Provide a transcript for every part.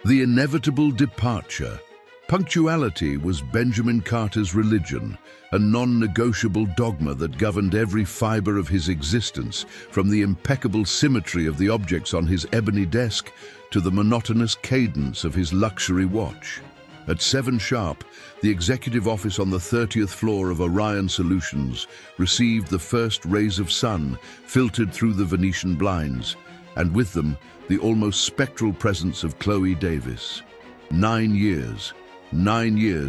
The inevitable departure. Punctuality was Benjamin Carter's religion, a non-negotiable dogma that governed every fiber of his existence, from the impeccable symmetry of the objects on his ebony desk to the monotonous cadence of his luxury watch. At 7 sharp, the executive office on the 30th floor of Orion Solutions received the first rays of sun filtered through the Venetian blinds, and with them, the almost spectral presence of Chloe Davis. 9 years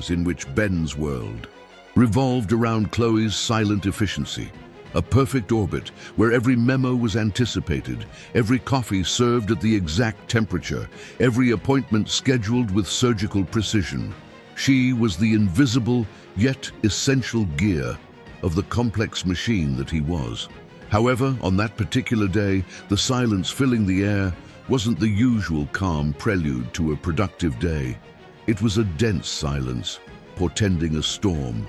in which Ben's world revolved around Chloe's silent efficiency, a perfect orbit where every memo was anticipated, every coffee served at the exact temperature, every appointment scheduled with surgical precision. She was the invisible yet essential gear of the complex machine that he was. However, on that particular day, the silence filling the air wasn't the usual calm prelude to a productive day. It was a dense silence, portending a storm.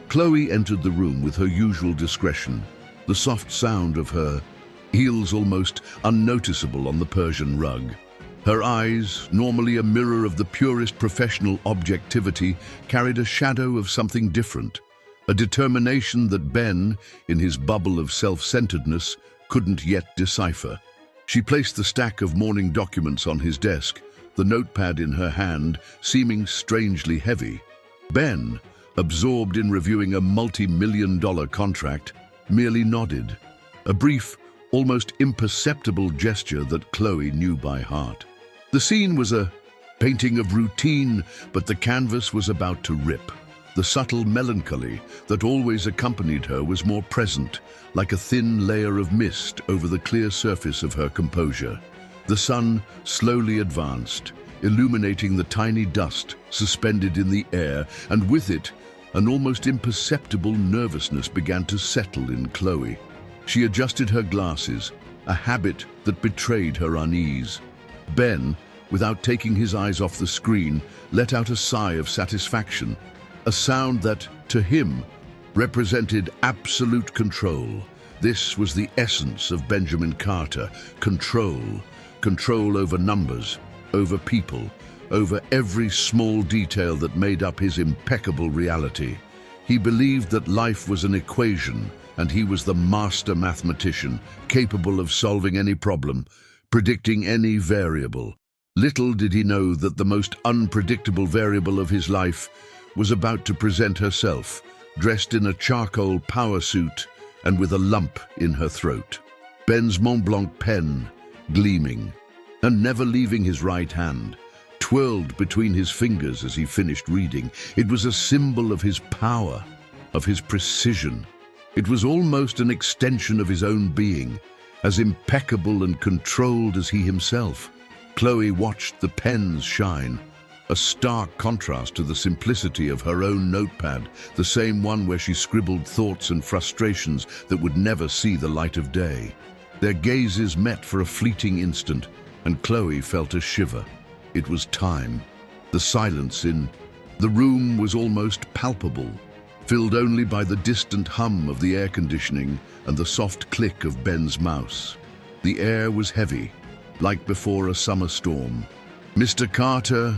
Chloe entered the room with her usual discretion, the soft sound of her heels almost unnoticeable on the Persian rug. Her eyes, normally a mirror of the purest professional objectivity, carried a shadow of something different, a determination that Ben, in his bubble of self-centeredness, couldn't yet decipher. She placed the stack of morning documents on his desk, the notepad in her hand seeming strangely heavy. Ben, absorbed in reviewing a multi-million-dollar contract, merely nodded, a brief, almost imperceptible gesture that Chloe knew by heart. The scene was a painting of routine, but the canvas was about to rip. The subtle melancholy that always accompanied her was more present, like a thin layer of mist over the clear surface of her composure. The sun slowly advanced, illuminating the tiny dust suspended in the air, and with it, an almost imperceptible nervousness began to settle in Chloe. She adjusted her glasses, a habit that betrayed her unease. Ben, without taking his eyes off the screen, let out a sigh of satisfaction, a sound that, to him, represented absolute control. This was the essence of Benjamin Carter: control. Control over numbers, over people, over every small detail that made up his impeccable reality. He believed that life was an equation, and he was the master mathematician, capable of solving any problem, predicting any variable. Little did he know that the most unpredictable variable of his life was about to present herself, dressed in a charcoal power suit and with a lump in her throat. Ben's Mont Blanc pen, gleaming, and never leaving his right hand, twirled between his fingers as he finished reading. It was a symbol of his power, of his precision. It was almost an extension of his own being, as impeccable and controlled as he himself. Chloe watched the pen's shine, a stark contrast to the simplicity of her own notepad, the same one where she scribbled thoughts and frustrations that would never see the light of day. Their gazes met for a fleeting instant, and Chloe felt a shiver. It was time. The silence in the room was almost palpable, filled only by the distant hum of the air conditioning and the soft click of Ben's mouse. The air was heavy, like before a summer storm. "Mr. Carter,"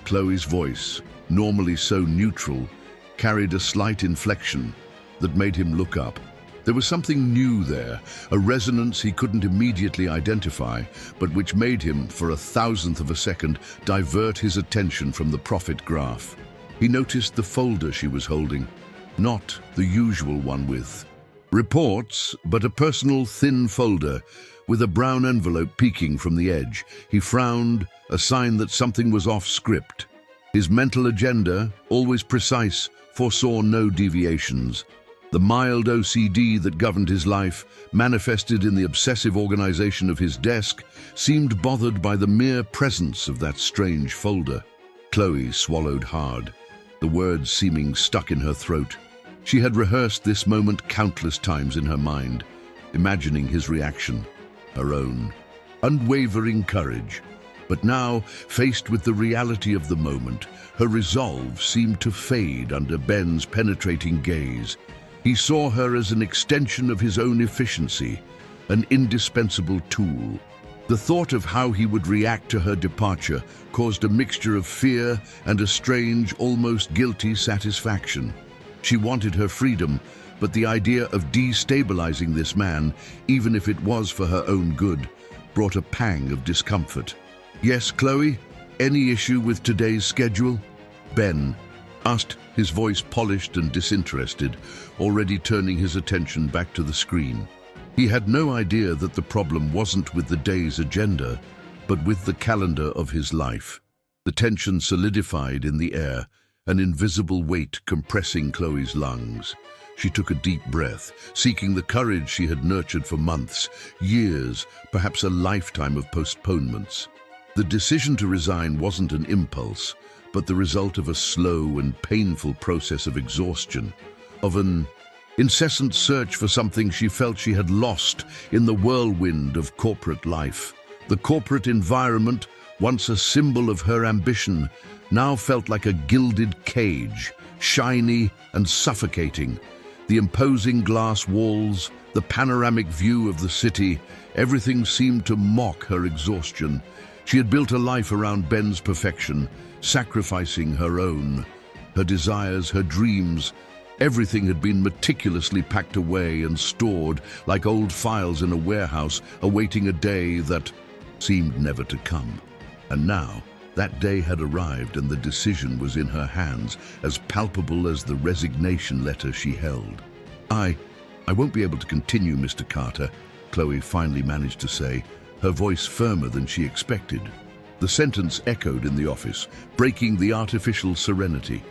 Chloe's voice, normally so neutral, carried a slight inflection that made him look up. There was something new there, a resonance he couldn't immediately identify, but which made him, for a thousandth of a second, divert his attention from the profit graph. He noticed the folder she was holding, not the usual one with reports, but a personal thin folder with a brown envelope peeking from the edge. He frowned, a sign that something was off script. His mental agenda, always precise, foresaw no deviations. The mild OCD that governed his life, manifested in the obsessive organization of his desk, seemed bothered by the mere presence of that strange folder. Chloe swallowed hard, the words seeming stuck in her throat. She had rehearsed this moment countless times in her mind, imagining his reaction, her own unwavering courage. But now, faced with the reality of the moment, her resolve seemed to fade under Ben's penetrating gaze. He saw her as an extension of his own efficiency, an indispensable tool. The thought of how he would react to her departure caused a mixture of fear and a strange, almost guilty satisfaction. She wanted her freedom, but the idea of destabilizing this man, even if it was for her own good, brought a pang of discomfort. "Yes, Chloe? Any issue with today's schedule?" Ben asked, his voice polished and disinterested, already turning his attention back to the screen. He had no idea that the problem wasn't with the day's agenda, but with the calendar of his life. The tension solidified in the air, an invisible weight compressing Chloe's lungs. She took a deep breath, seeking the courage she had nurtured for months, years, perhaps a lifetime of postponements. The decision to resign wasn't an impulse, but the result of a slow and painful process of exhaustion, of an incessant search for something she felt she had lost in the whirlwind of corporate life. The corporate environment, once a symbol of her ambition, now felt like a gilded cage, shiny and suffocating. The imposing glass walls, the panoramic view of the city, everything seemed to mock her exhaustion. She had built a life around Ben's perfection, sacrificing her own, her desires, her dreams. Everything had been meticulously packed away and stored like old files in a warehouse, awaiting a day that seemed never to come. And now, that day had arrived and the decision was in her hands, as palpable as the resignation letter she held. I won't be able to continue, Mr. Carter," Chloe finally managed to say, her voice firmer than she expected. The sentence echoed in the office, breaking the artificial serenity.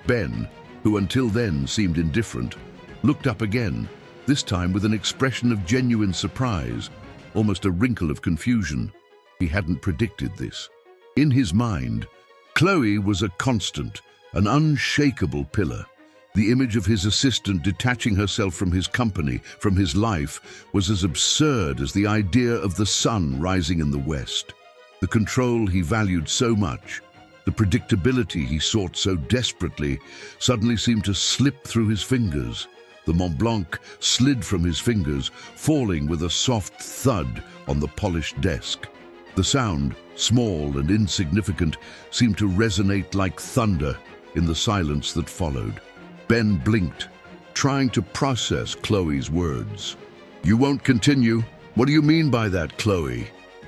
Ben, who until then seemed indifferent, looked up again, this time with an expression of genuine surprise, almost a wrinkle of confusion. He hadn't predicted this. In his mind, Chloe was a constant, an unshakable pillar. The image of his assistant detaching herself from his company, from his life, was as absurd as the idea of the sun rising in the west. The control he valued so much, the predictability he sought so desperately, suddenly seemed to slip through his fingers. The Mont Blanc slid from his fingers, falling with a soft thud on the polished desk. The sound, small and insignificant, seemed to resonate like thunder in the silence that followed. Ben blinked, trying to process Chloe's words. "You won't continue? What do you mean by that, Chloe?"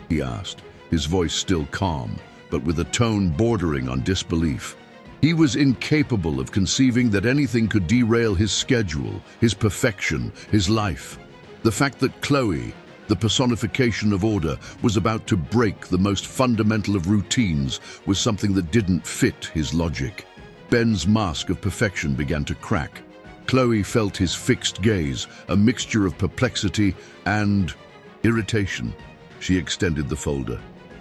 he asked, his voice still calm, but with a tone bordering on disbelief. He was incapable of conceiving that anything could derail his schedule, his perfection, his life. The fact that Chloe, the personification of order, was about to break the most fundamental of routines was something that didn't fit his logic. Ben's mask of perfection began to crack. Chloe felt his fixed gaze, a mixture of perplexity and irritation. She extended the folder.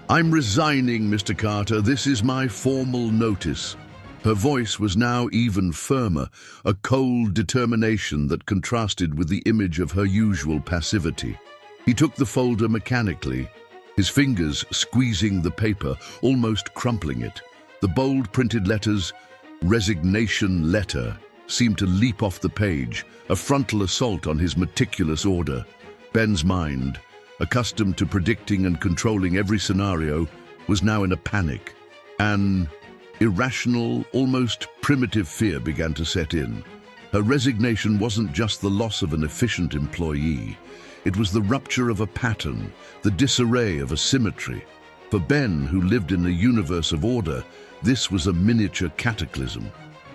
"I'm resigning, Mr. Carter. This is my formal notice." Her voice was now even firmer, a cold determination that contrasted with the image of her usual passivity. He took the folder mechanically, his fingers squeezing the paper, almost crumpling it. The bold printed letters, "Resignation Letter," seemed to leap off the page, a frontal assault on his meticulous order. Ben's mind, accustomed to predicting and controlling every scenario, was now in a panic. An irrational, almost primitive fear began to set in. Her resignation wasn't just the loss of an efficient employee. It was the rupture of a pattern, the disarray of a symmetry. For Ben, who lived in a universe of order, this was a miniature cataclysm.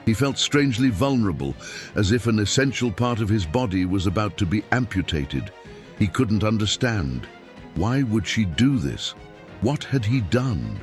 He felt strangely vulnerable, as if an essential part of his body was about to be amputated. He couldn't understand. Why would she do this? What had he done?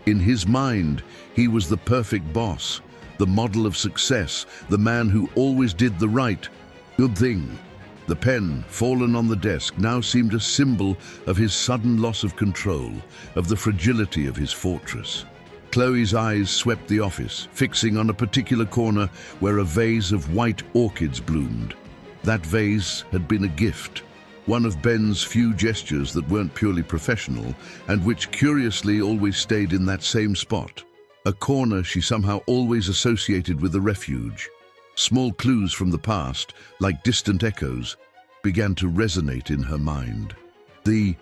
In his mind, he was the perfect boss, the model of success, the man who always did the right, good thing. The pen, fallen on the desk, now seemed a symbol of his sudden loss of control, of the fragility of his fortress. Chloe's eyes swept the office, fixing on a particular corner where a vase of white orchids bloomed. That vase had been a gift, one of Ben's few gestures that weren't purely professional, and which curiously always stayed in that same spot. A corner she somehow always associated with a refuge. Small clues from the past, like distant echoes, began to resonate in her mind. The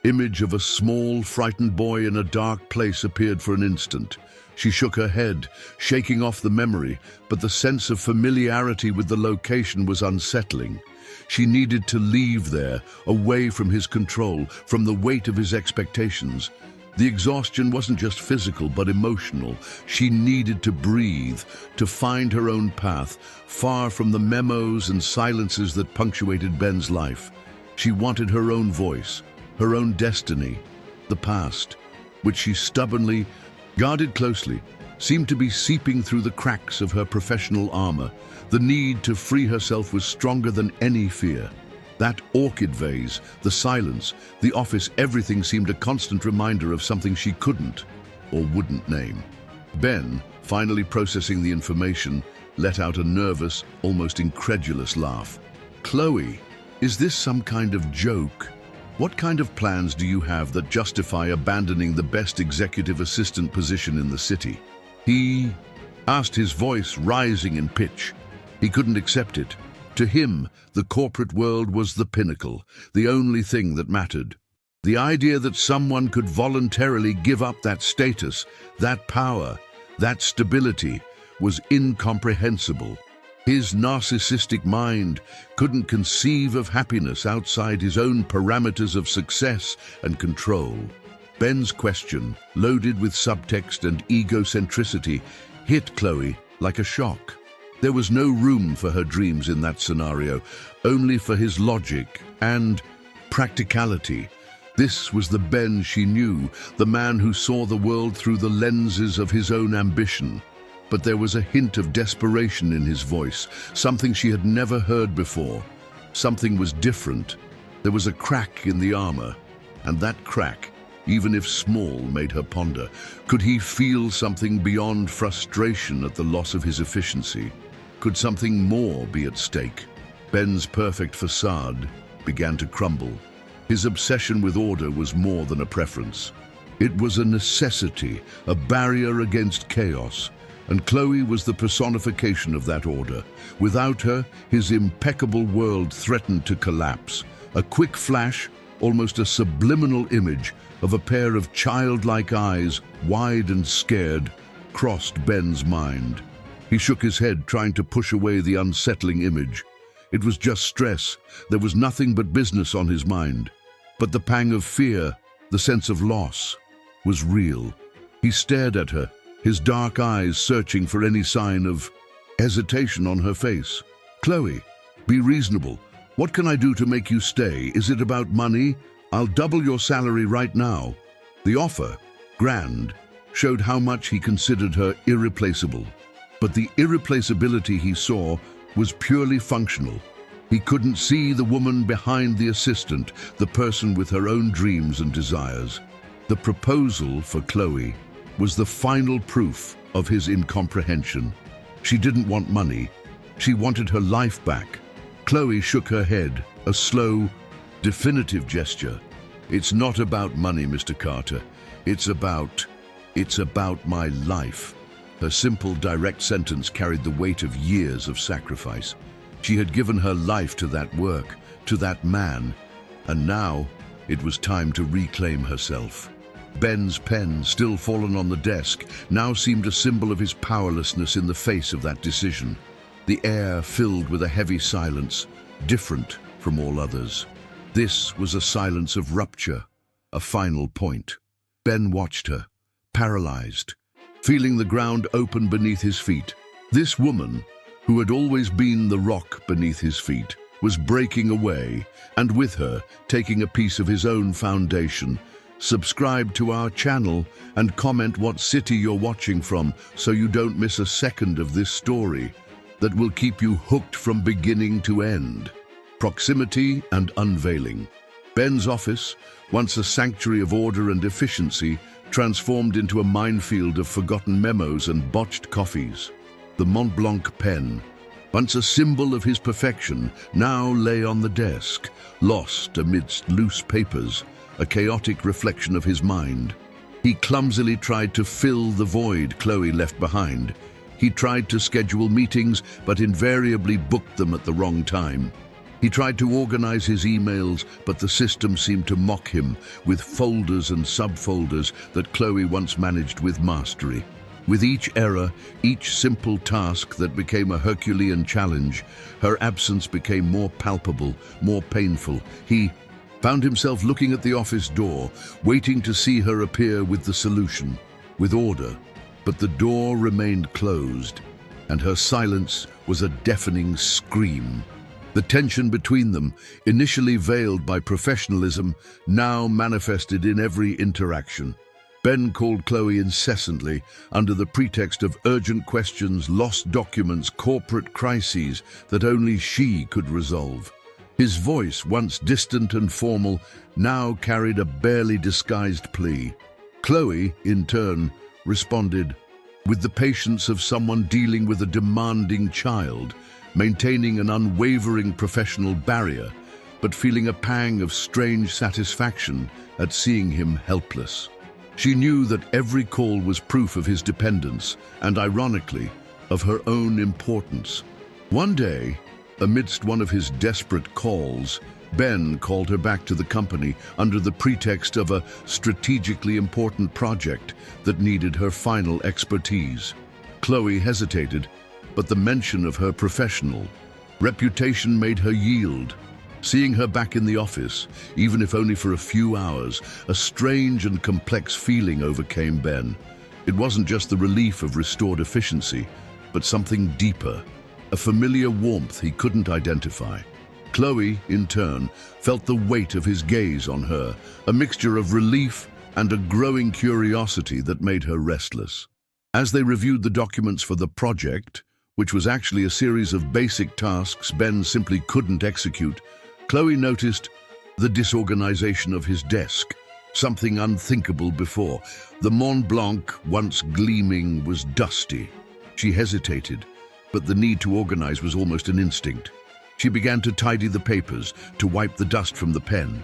image of a small, frightened boy in a dark place appeared for an instant. She shook her head, shaking off the memory, but the sense of familiarity with the location was unsettling. She needed to leave there, away from his control, from the weight of his expectations. The exhaustion wasn't just physical, but emotional. She needed to breathe, to find her own path, far from the memos and silences that punctuated Ben's life. She wanted her own voice, her own destiny. The past, which she stubbornly guarded closely, seemed to be seeping through the cracks of her professional armor. The need to free herself was stronger than any fear. That orchid vase, the silence, the office, everything seemed a constant reminder of something she couldn't or wouldn't name. Ben, finally processing the information, let out a nervous, almost incredulous laugh. "Chloe, is this some kind of joke? What kind of plans do you have that justify abandoning the best executive assistant position in the city?" He asked, his voice rising in pitch. He couldn't accept it. To him, the corporate world was the pinnacle, the only thing that mattered. The idea that someone could voluntarily give up that status, that power, that stability, was incomprehensible. His narcissistic mind couldn't conceive of happiness outside his own parameters of success and control. Ben's question, loaded with subtext and egocentricity, hit Chloe like a shock. There was no room for her dreams in that scenario, only for his logic and practicality. This was the Ben she knew, the man who saw the world through the lenses of his own ambition. But there was a hint of desperation in his voice, something she had never heard before. Something was different. There was a crack in the armor, and that crack, even if small, made her ponder. Could he feel something beyond frustration at the loss of his efficiency? Could something more be at stake? Ben's perfect facade began to crumble. His obsession with order was more than a preference. It was a necessity, a barrier against chaos. And Chloe was the personification of that order. Without her, his impeccable world threatened to collapse. A quick flash, almost a subliminal image, of a pair of childlike eyes, wide and scared, crossed Ben's mind. He shook his head, trying to push away the unsettling image. It was just stress. There was nothing but business on his mind. But the pang of fear, the sense of loss, was real. He stared at her, his dark eyes searching for any sign of hesitation on her face. "Chloe, be reasonable. What can I do to make you stay? Is it about money? I'll double your salary right now." The offer, grand, showed how much he considered her irreplaceable. But the irreplaceability he saw was purely functional. He couldn't see the woman behind the assistant, the person with her own dreams and desires. The proposal for Chloe was the final proof of his incomprehension. She didn't want money. She wanted her life back. Chloe shook her head, a slow, definitive gesture. "It's not about money, Mr. Carter. It's about my life." Her simple, direct sentence carried the weight of years of sacrifice. She had given her life to that work, to that man, and now it was time to reclaim herself. Ben's pen, still fallen on the desk, now seemed a symbol of his powerlessness in the face of that decision. The air filled with a heavy silence, different from all others. This was a silence of rupture, a final point. Ben watched her, paralyzed, feeling the ground open beneath his feet. This woman, who had always been the rock beneath his feet, was breaking away, and with her, taking a piece of his own foundation. Subscribe to our channel and comment what city you're watching from so you don't miss a second of this story that will keep you hooked from beginning to end. Proximity and unveiling. Ben's office, once a sanctuary of order and efficiency, transformed into a minefield of forgotten memos and botched coffees. The Mont Blanc pen, once a symbol of his perfection, now lay on the desk, lost amidst loose papers, a chaotic reflection of his mind. He clumsily tried to fill the void Chloe left behind. He tried to schedule meetings, but invariably booked them at the wrong time. He tried to organize his emails, but the system seemed to mock him with folders and subfolders that Chloe once managed with mastery. With each error, each simple task that became a Herculean challenge, her absence became more palpable, more painful. He found himself looking at the office door, waiting to see her appear with the solution, with order. But the door remained closed, and her silence was a deafening scream. The tension between them, initially veiled by professionalism, now manifested in every interaction. Ben called Chloe incessantly under the pretext of urgent questions, lost documents, corporate crises that only she could resolve. His voice, once distant and formal, now carried a barely disguised plea. Chloe, in turn, responded with the patience of someone dealing with a demanding child, maintaining an unwavering professional barrier, but feeling a pang of strange satisfaction at seeing him helpless. She knew that every call was proof of his dependence and, ironically, of her own importance. One day, amidst one of his desperate calls, Ben called her back to the company under the pretext of a strategically important project that needed her final expertise. Chloe hesitated, but the mention of her professional reputation made her yield. Seeing her back in the office, even if only for a few hours, a strange and complex feeling overcame Ben. It wasn't just the relief of restored efficiency, but something deeper, a familiar warmth he couldn't identify. Chloe, in turn, felt the weight of his gaze on her, a mixture of relief and a growing curiosity that made her restless. As they reviewed the documents for the project, which was actually a series of basic tasks Ben simply couldn't execute, Chloe noticed the disorganization of his desk, something unthinkable before. The Mont Blanc, once gleaming, was dusty. She hesitated, but the need to organize was almost an instinct. She began to tidy the papers, to wipe the dust from the pen.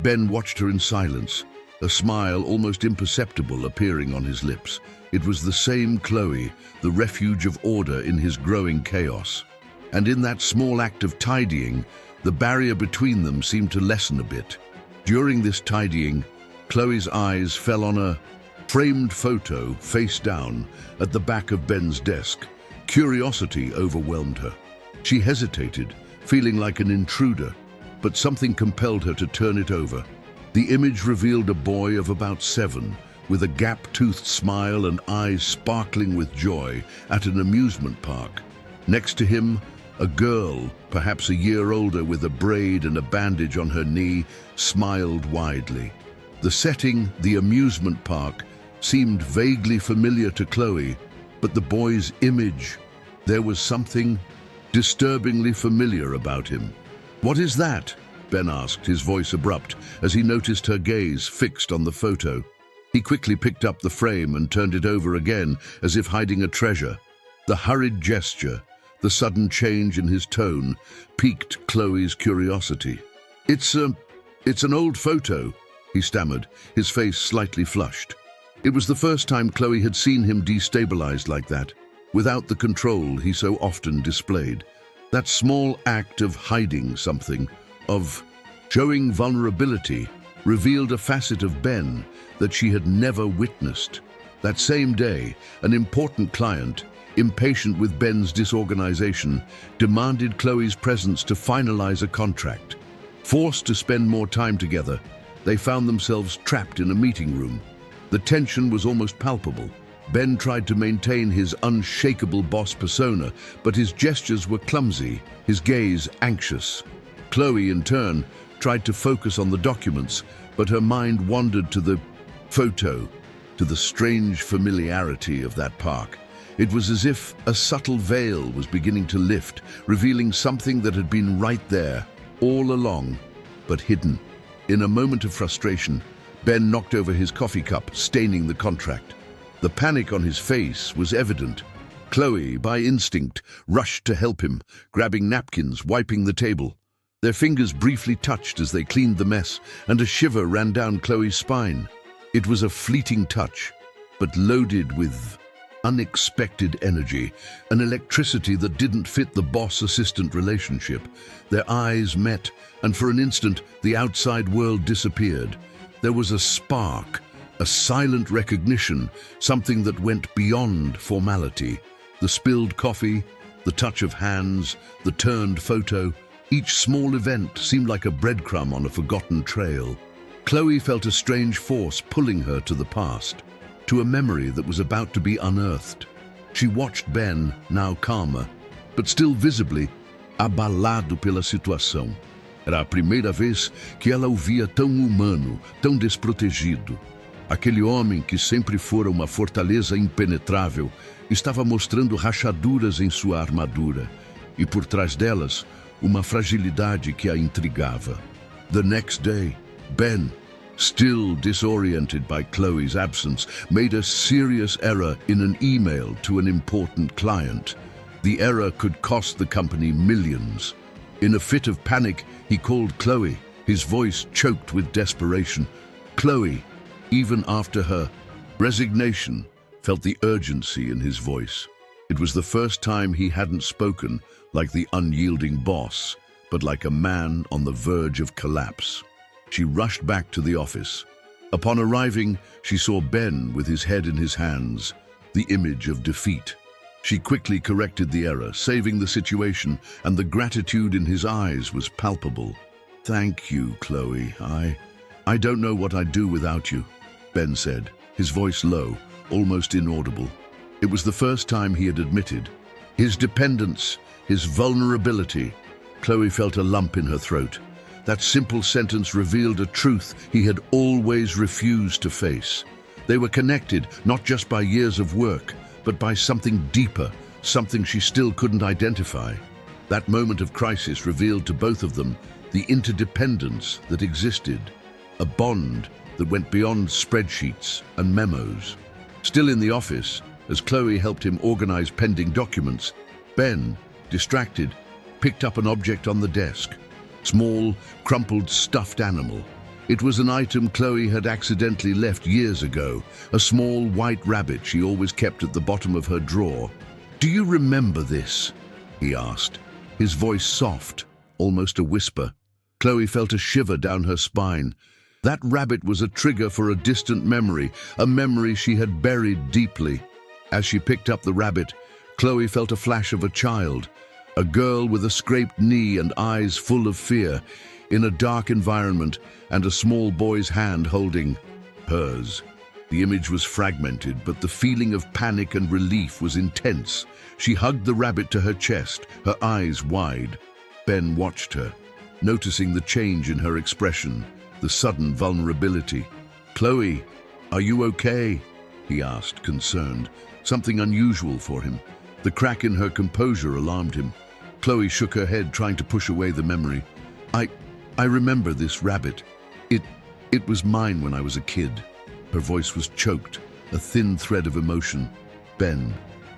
Ben watched her in silence, a smile almost imperceptible appearing on his lips. It was the same Chloe, the refuge of order in his growing chaos. And in that small act of tidying, the barrier between them seemed to lessen a bit. During this tidying, Chloe's eyes fell on a framed photo face down at the back of Ben's desk. Curiosity overwhelmed her. She hesitated, feeling like an intruder, but something compelled her to turn it over. The image revealed a boy of about 7, with a gap-toothed smile and eyes sparkling with joy, at an amusement park. Next to him, a girl, perhaps a year older, with a braid and a bandage on her knee, smiled widely. The setting, the amusement park, seemed vaguely familiar to Chloe, but the boy's image, there was something disturbingly familiar about him. "What is that?" Ben asked, his voice abrupt, as he noticed her gaze fixed on the photo. He quickly picked up the frame and turned it over again, as if hiding a treasure. The hurried gesture, the sudden change in his tone, piqued Chloe's curiosity. It's an old photo," he stammered, his face slightly flushed. It was the first time Chloe had seen him destabilized like that, without the control he so often displayed. That small act of hiding something, of showing vulnerability, revealed a facet of Ben that she had never witnessed. That same day, an important client, impatient with Ben's disorganization, demanded Chloe's presence to finalize a contract. Forced to spend more time together, they found themselves trapped in a meeting room. The tension was almost palpable. Ben tried to maintain his unshakable boss persona, but his gestures were clumsy, his gaze anxious. Chloe, in turn, tried to focus on the documents, but her mind wandered to the photo, to the strange familiarity of that park. It was as if a subtle veil was beginning to lift, revealing something that had been right there, all along, but hidden. In a moment of frustration, Ben knocked over his coffee cup, staining the contract. The panic on his face was evident. Chloe, by instinct, rushed to help him, grabbing napkins, wiping the table. Their fingers briefly touched as they cleaned the mess, and a shiver ran down Chloe's spine. It was a fleeting touch, but loaded with unexpected energy, an electricity that didn't fit the boss-assistant relationship. Their eyes met, and for an instant, the outside world disappeared. There was a spark, a silent recognition, something that went beyond formality. The spilled coffee, the touch of hands, the turned photo, each small event seemed like a breadcrumb on a forgotten trail. Chloe felt a strange force pulling her to the past, to a memory that was about to be unearthed. She watched Ben, now calmer, but still visibly abalado pela situação. Era a primeira vez que ela o via tão humano, tão desprotegido. Aquele homem que sempre fora uma fortaleza impenetrável estava mostrando rachaduras em sua armadura, e por trás delas, uma fragilidade que a intrigava. The next day, Ben, still disoriented by Chloe's absence, made a serious error in an email to an important client. The error could cost the company millions. In a fit of panic, he called Chloe, his voice choked with desperation. Chloe, even after her resignation, felt the urgency in his voice. It was the first time he hadn't spoken like the unyielding boss, but like a man on the verge of collapse. She rushed back to the office. Upon arriving, she saw Ben with his head in his hands, the image of defeat. She quickly corrected the error, saving the situation, and the gratitude in his eyes was palpable. "Thank you, Chloe. I don't know what I'd do without you," Ben said, his voice low, almost inaudible. It was the first time he had admitted his dependence, his vulnerability. Chloe felt a lump in her throat. That simple sentence revealed a truth he had always refused to face. They were connected not just by years of work, but by something deeper, something she still couldn't identify. That moment of crisis revealed to both of them the interdependence that existed, a bond that went beyond spreadsheets and memos. Still in the office, as Chloe helped him organize pending documents, Ben, distracted, picked up an object on the desk. Small, crumpled stuffed animal. It was an item Chloe had accidentally left years ago, a small white rabbit she always kept at the bottom of her drawer. "Do you remember this?" he asked, his voice soft, almost a whisper. Chloe felt a shiver down her spine. That rabbit was a trigger for a distant memory, a memory she had buried deeply. As she picked up the rabbit, Chloe felt a flash of a child, a girl with a scraped knee and eyes full of fear, in a dark environment, and a small boy's hand holding hers. The image was fragmented, but the feeling of panic and relief was intense. She hugged the rabbit to her chest, her eyes wide. Ben watched her, noticing the change in her expression, the sudden vulnerability. "Chloe, are you okay?" he asked, concerned, something unusual for him. The crack in her composure alarmed him. Chloe shook her head, trying to push away the memory. I remember this rabbit. It was mine when I was a kid." Her voice was choked, a thin thread of emotion. Ben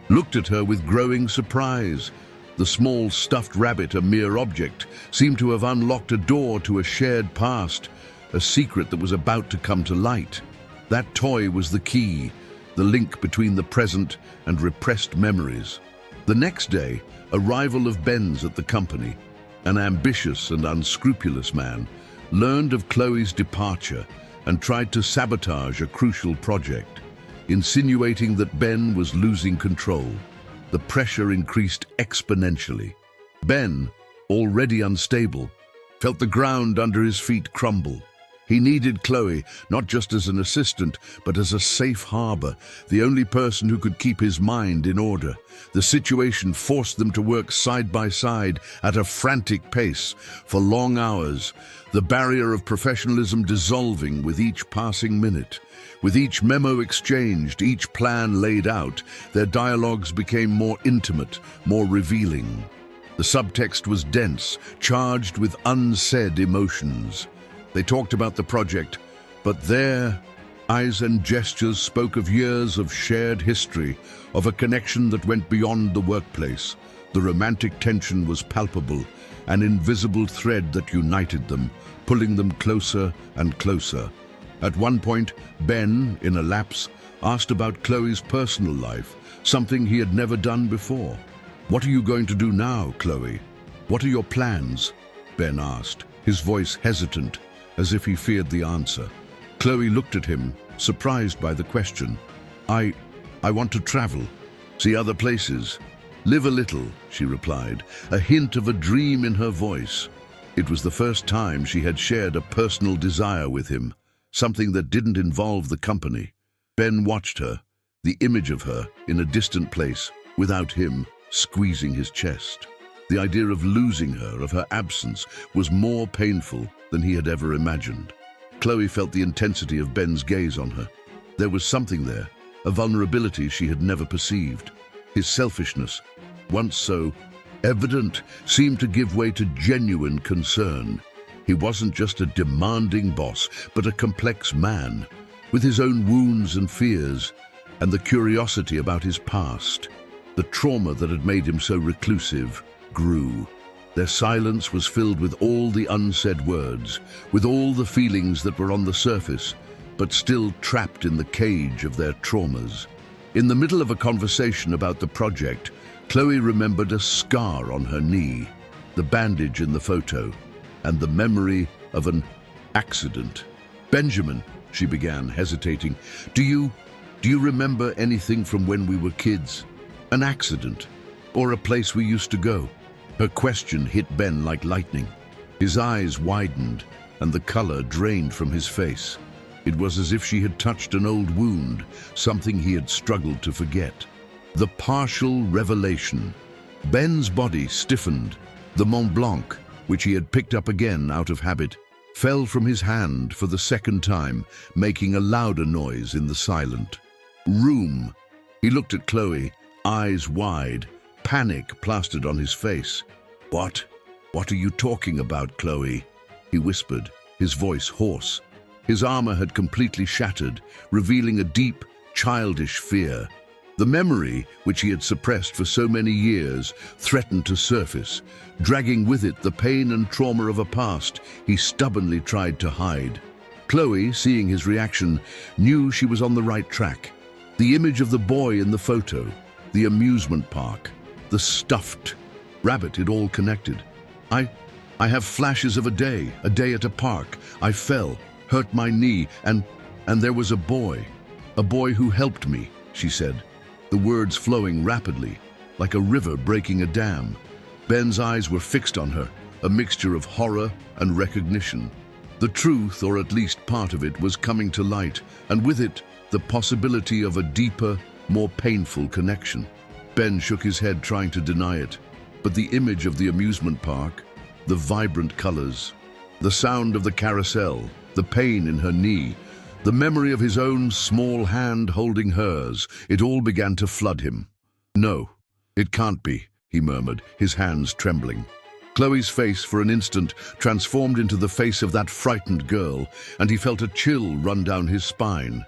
looked at her with growing surprise. The small stuffed rabbit, a mere object, seemed to have unlocked a door to a shared past, a secret that was about to come to light. That toy was the key, the link between the present and repressed memories. The next day, a rival of Ben's at the company, an ambitious and unscrupulous man, learned of Chloe's departure and tried to sabotage a crucial project, insinuating that Ben was losing control. The pressure increased exponentially. Ben, already unstable, felt the ground under his feet crumble. He needed Chloe, not just as an assistant, but as a safe harbor, the only person who could keep his mind in order. The situation forced them to work side by side at a frantic pace for long hours, the barrier of professionalism dissolving with each passing minute. With each memo exchanged, each plan laid out, their dialogues became more intimate, more revealing. The subtext was dense, charged with unsaid emotions. They talked about the project, but their eyes and gestures spoke of years of shared history, of a connection that went beyond the workplace. The romantic tension was palpable, an invisible thread that united them, pulling them closer and closer. At one point, Ben, in a lapse, asked about Chloe's personal life, something he had never done before. "What are you going to do now, Chloe? What are your plans?" Ben asked, his voice hesitant, as if he feared the answer. Chloe looked at him, surprised by the question. I want to travel, see other places, live a little," she replied, a hint of a dream in her voice. It was the first time she had shared a personal desire with him, something that didn't involve the company. Ben watched her, the image of her in a distant place, without him, squeezing his chest. The idea of losing her, of her absence, was more painful than he had ever imagined. Chloe felt the intensity of Ben's gaze on her. There was something there, a vulnerability she had never perceived. His selfishness, once so evident, seemed to give way to genuine concern. He wasn't just a demanding boss, but a complex man, with his own wounds and fears, and the curiosity about his past. The trauma that had made him so reclusive grew. Their silence was filled with all the unsaid words, with all the feelings that were on the surface, but still trapped in the cage of their traumas. In the middle of a conversation about the project, Chloe remembered a scar on her knee, the bandage in the photo, and the memory of an accident. "Benjamin," she began, hesitating, do you remember anything from when we were kids? An accident? Or a place we used to go?" Her question hit Ben like lightning. His eyes widened, and the color drained from his face. It was as if she had touched an old wound, something he had struggled to forget. The partial revelation. Ben's body stiffened. The Mont Blanc, which he had picked up again out of habit, fell from his hand for the second time, making a louder noise in the silent room. He looked at Chloe, eyes wide, panic plastered on his face. What are you talking about, Chloe?" he whispered, his voice hoarse. His armor had completely shattered, revealing a deep, childish fear. The memory, which he had suppressed for so many years, threatened to surface, dragging with it the pain and trauma of a past he stubbornly tried to hide. Chloe, seeing his reaction, knew she was on the right track. The image of the boy in the photo, the amusement park, the stuffed rabbit, it all connected. I have flashes of a day at a park. I fell, hurt my knee, and there was a boy who helped me," she said, the words flowing rapidly, like a river breaking a dam. Ben's eyes were fixed on her, a mixture of horror and recognition. The truth, or at least part of it, was coming to light, and with it, the possibility of a deeper, more painful connection. Ben shook his head, trying to deny it, but the image of the amusement park, the vibrant colors, the sound of the carousel, the pain in her knee, the memory of his own small hand holding hers, it all began to flood him. "No, it can't be," he murmured, his hands trembling. Chloe's face, for an instant, transformed into the face of that frightened girl, and he felt a chill run down his spine.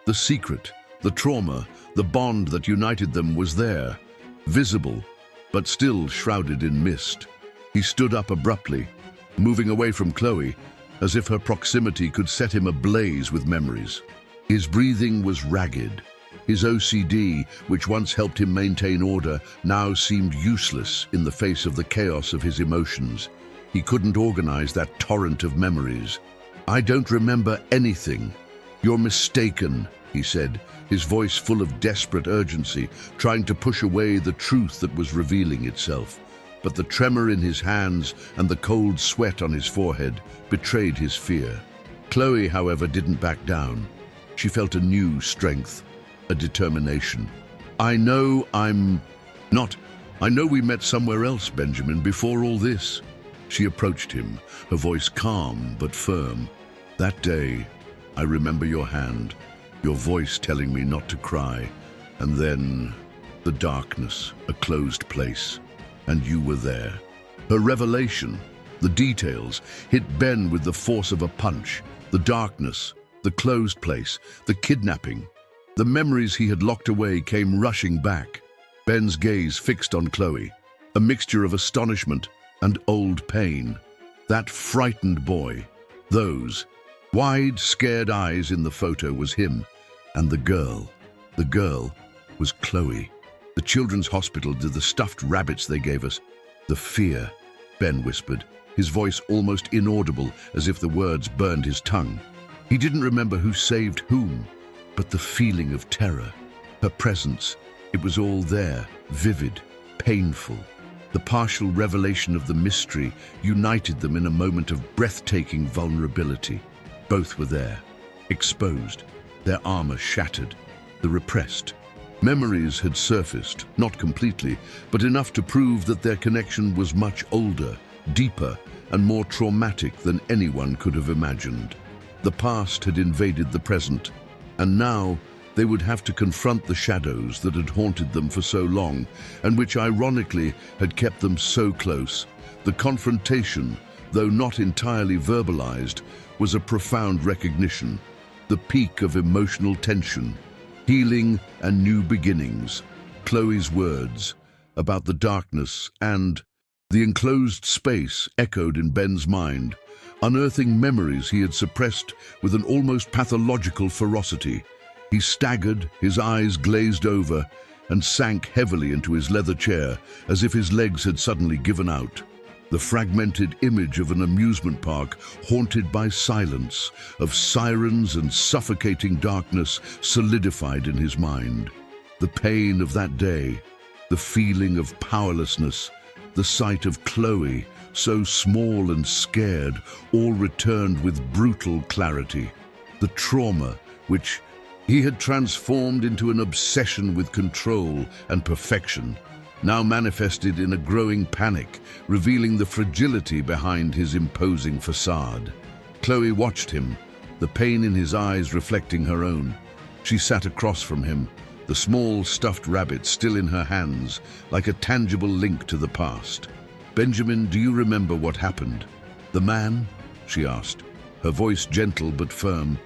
The secret, the trauma, the bond that united them was there, visible, but still shrouded in mist. He stood up abruptly, moving away from Chloe, as if her proximity could set him ablaze with memories. His breathing was ragged. His OCD, which once helped him maintain order, now seemed useless in the face of the chaos of his emotions. He couldn't organize that torrent of memories. "I don't remember anything. You're mistaken," he said, his voice full of desperate urgency, trying to push away the truth that was revealing itself. But the tremor in his hands and the cold sweat on his forehead betrayed his fear. Chloe, however, didn't back down. She felt a new strength, a determination. I know we met somewhere else, Benjamin, before all this." She approached him, her voice calm but firm. "That day, I remember your hand, your voice telling me not to cry, and then the darkness, a closed place, and you were there." Her revelation, the details, hit Ben with the force of a punch. The darkness, the closed place, the kidnapping. The memories he had locked away came rushing back. Ben's gaze fixed on Chloe, a mixture of astonishment and old pain. That frightened boy, those Wide, scared eyes in the photo was him, and the girl. The girl was Chloe. The children's hospital did the stuffed rabbits they gave us. The fear, Ben whispered, his voice almost inaudible, as if the words burned his tongue. He didn't remember who saved whom, but the feeling of terror. Her presence, it was all there, vivid, painful. The partial revelation of the mystery united them in a moment of breathtaking vulnerability. Both were there, exposed, their armor shattered, the repressed. Memories had surfaced, not completely, but enough to prove that their connection was much older, deeper, and more traumatic than anyone could have imagined. The past had invaded the present, and now they would have to confront the shadows that had haunted them for so long, and which ironically had kept them so close. The confrontation, though not entirely verbalized, was a profound recognition, the peak of emotional tension, healing and new beginnings. Chloe's words about the darkness and the enclosed space echoed in Ben's mind, unearthing memories he had suppressed with an almost pathological ferocity. He staggered, his eyes glazed over, and sank heavily into his leather chair, as if his legs had suddenly given out. The fragmented image of an amusement park haunted by silence, of sirens and suffocating darkness, solidified in his mind. The pain of that day, the feeling of powerlessness, the sight of Chloe, so small and scared, all returned with brutal clarity. The trauma, which he had transformed into an obsession with control and perfection, now manifested in a growing panic, revealing the fragility behind his imposing facade. Chloe watched him, the pain in his eyes reflecting her own. She sat across from him, the small stuffed rabbit still in her hands, like a tangible link to the past. "Benjamin, do you remember what happened? The man?" she asked, her voice gentle but firm,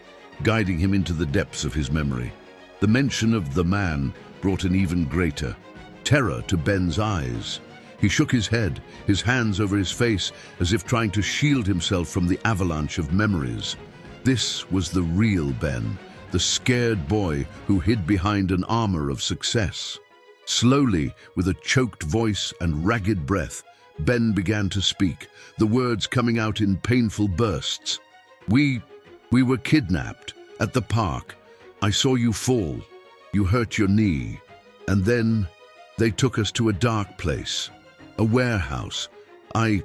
guiding him into the depths of his memory. The mention of the man brought an even greater terror to Ben's eyes. He shook his head, his hands over his face, as if trying to shield himself from the avalanche of memories. This was the real Ben, the scared boy who hid behind an armor of success. Slowly, with a choked voice and ragged breath, Ben began to speak, the words coming out in painful bursts. We were kidnapped at the park. I saw you fall. You hurt your knee. And then they took us to a dark place, a warehouse. I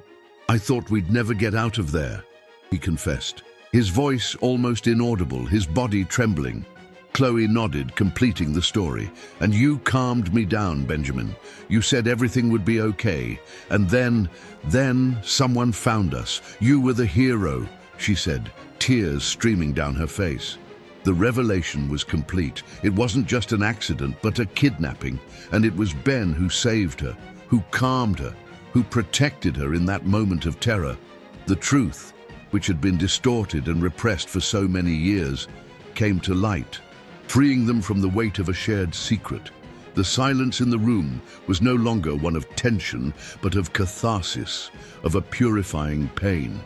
thought we'd never get out of there," he confessed, his voice almost inaudible, his body trembling. Chloe nodded, completing the story. "And you calmed me down, Benjamin. You said everything would be okay. And then someone found us. You were the hero," she said, tears streaming down her face. The revelation was complete. It wasn't just an accident, but a kidnapping. And it was Ben who saved her, who calmed her, who protected her in that moment of terror. The truth, which had been distorted and repressed for so many years, came to light, freeing them from the weight of a shared secret. The silence in the room was no longer one of tension, but of catharsis, of a purifying pain.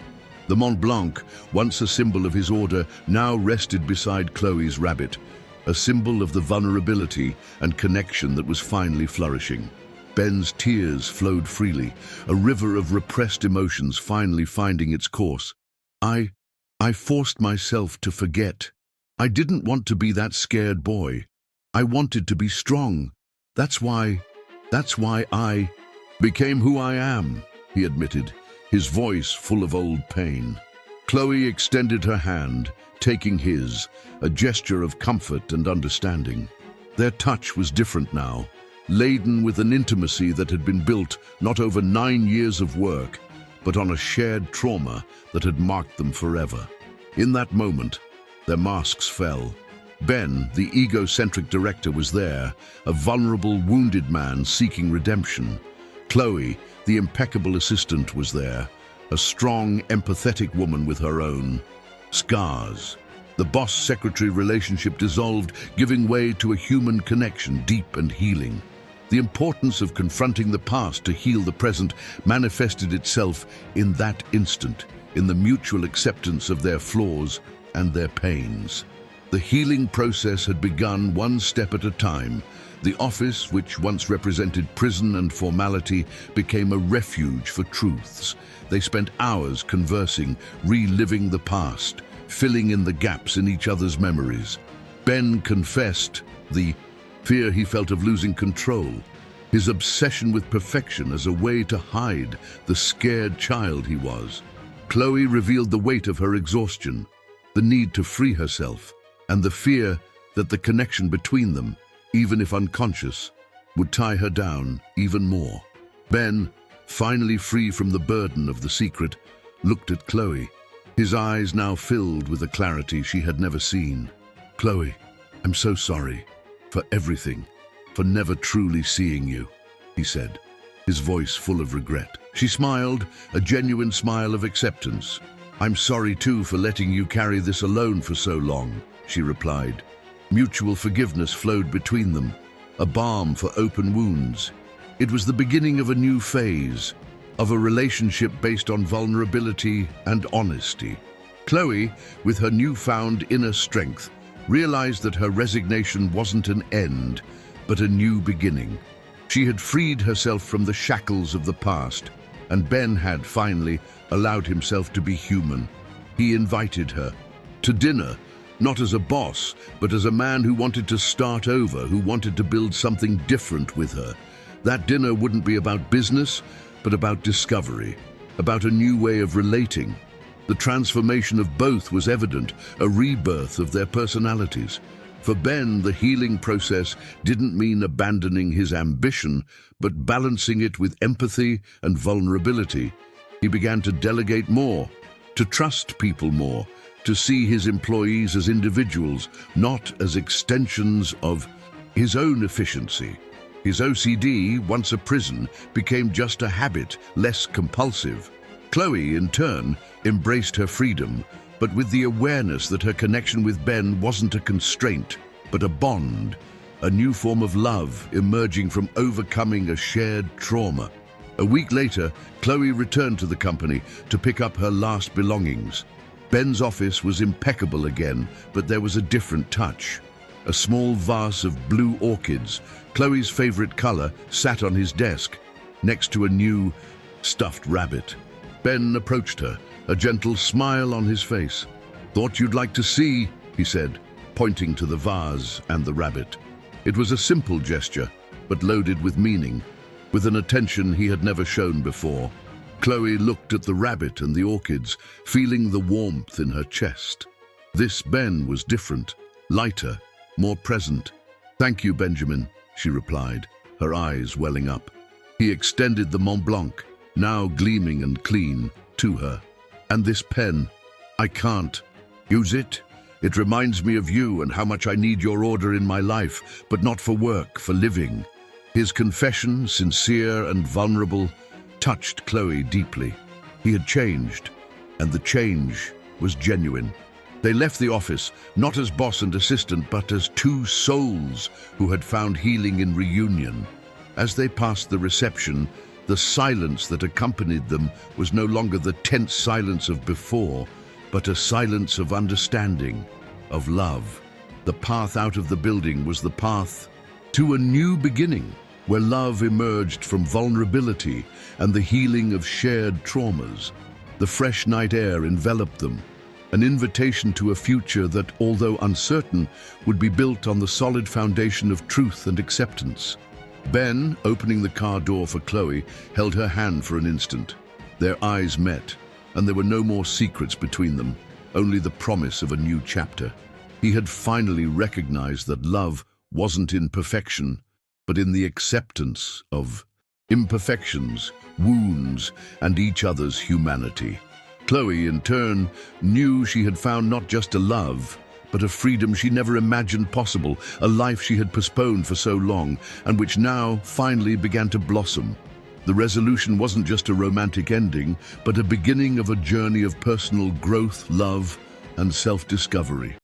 The Mont Blanc, once a symbol of his order, now rested beside Chloe's rabbit, a symbol of the vulnerability and connection that was finally flourishing. Ben's tears flowed freely, a river of repressed emotions finally finding its course. I forced myself to forget. I didn't want to be that scared boy. I wanted to be strong. That's why I became who I am," he admitted, his voice full of old pain. Chloe extended her hand, taking his, a gesture of comfort and understanding. Their touch was different now, laden with an intimacy that had been built not over 9 years of work, but on a shared trauma that had marked them forever. In that moment, their masks fell. Ben, the egocentric director, was there, a vulnerable, wounded man seeking redemption. Chloe, the impeccable assistant, was there, a strong, empathetic woman with her own scars. The boss-secretary relationship dissolved, giving way to a human connection, deep and healing. The importance of confronting the past to heal the present manifested itself in that instant, in the mutual acceptance of their flaws and their pains. The healing process had begun one step at a time. The office, which once represented prison and formality, became a refuge for truths. They spent hours conversing, reliving the past, filling in the gaps in each other's memories. Ben confessed the fear he felt of losing control, his obsession with perfection as a way to hide the scared child he was. Chloe revealed the weight of her exhaustion, the need to free herself, and the fear that the connection between them, even if unconscious, would tie her down even more. Ben, finally free from the burden of the secret, looked at Chloe, his eyes now filled with a clarity she had never seen. "Chloe, I'm so sorry for everything, for never truly seeing you," he said, his voice full of regret. She smiled, a genuine smile of acceptance. "I'm sorry too for letting you carry this alone for so long," she replied. Mutual forgiveness flowed between them, a balm for open wounds. It was the beginning of a new phase, of a relationship based on vulnerability and honesty. Chloe, with her newfound inner strength, realized that her resignation wasn't an end, but a new beginning. She had freed herself from the shackles of the past, and Ben had finally allowed himself to be human. He invited her to dinner, not as a boss, but as a man who wanted to start over, who wanted to build something different with her. That dinner wouldn't be about business, but about discovery, about a new way of relating. The transformation of both was evident, a rebirth of their personalities. For Ben, the healing process didn't mean abandoning his ambition, but balancing it with empathy and vulnerability. He began to delegate more, to trust people more, to see his employees as individuals, not as extensions of his own efficiency. His OCD, once a prison, became just a habit, less compulsive. Chloe, in turn, embraced her freedom, but with the awareness that her connection with Ben wasn't a constraint, but a bond, a new form of love emerging from overcoming a shared trauma. A week later, Chloe returned to the company to pick up her last belongings. Ben's office was impeccable again, but there was a different touch. A small vase of blue orchids, Chloe's favorite color, sat on his desk, next to a new, stuffed rabbit. Ben approached her, a gentle smile on his face. "Thought you'd like to see," he said, pointing to the vase and the rabbit. It was a simple gesture, but loaded with meaning, with an attention he had never shown before. Chloe looked at the rabbit and the orchids, feeling the warmth in her chest. This Ben was different, lighter, more present. "Thank you, Benjamin," she replied, her eyes welling up. He extended the Mont Blanc, now gleaming and clean, to her. "And this pen, I can't use it. It reminds me of you and how much I need your order in my life, but not for work, for living." His confession, sincere and vulnerable, touched Chloe deeply. He had changed, and the change was genuine. They left the office, not as boss and assistant, but as two souls who had found healing in reunion. As they passed the reception, the silence that accompanied them was no longer the tense silence of before, but a silence of understanding, of love. The path out of the building was the path to a new beginning, where love emerged from vulnerability and the healing of shared traumas. The fresh night air enveloped them, an invitation to a future that, although uncertain, would be built on the solid foundation of truth and acceptance. Ben, opening the car door for Chloe, held her hand for an instant. Their eyes met, and there were no more secrets between them, only the promise of a new chapter. He had finally recognized that love wasn't in perfection, but in the acceptance of imperfections, wounds, and each other's humanity. Chloe, in turn, knew she had found not just a love, but a freedom she never imagined possible, a life she had postponed for so long, and which now finally began to blossom. The resolution wasn't just a romantic ending, but a beginning of a journey of personal growth, love, and self-discovery.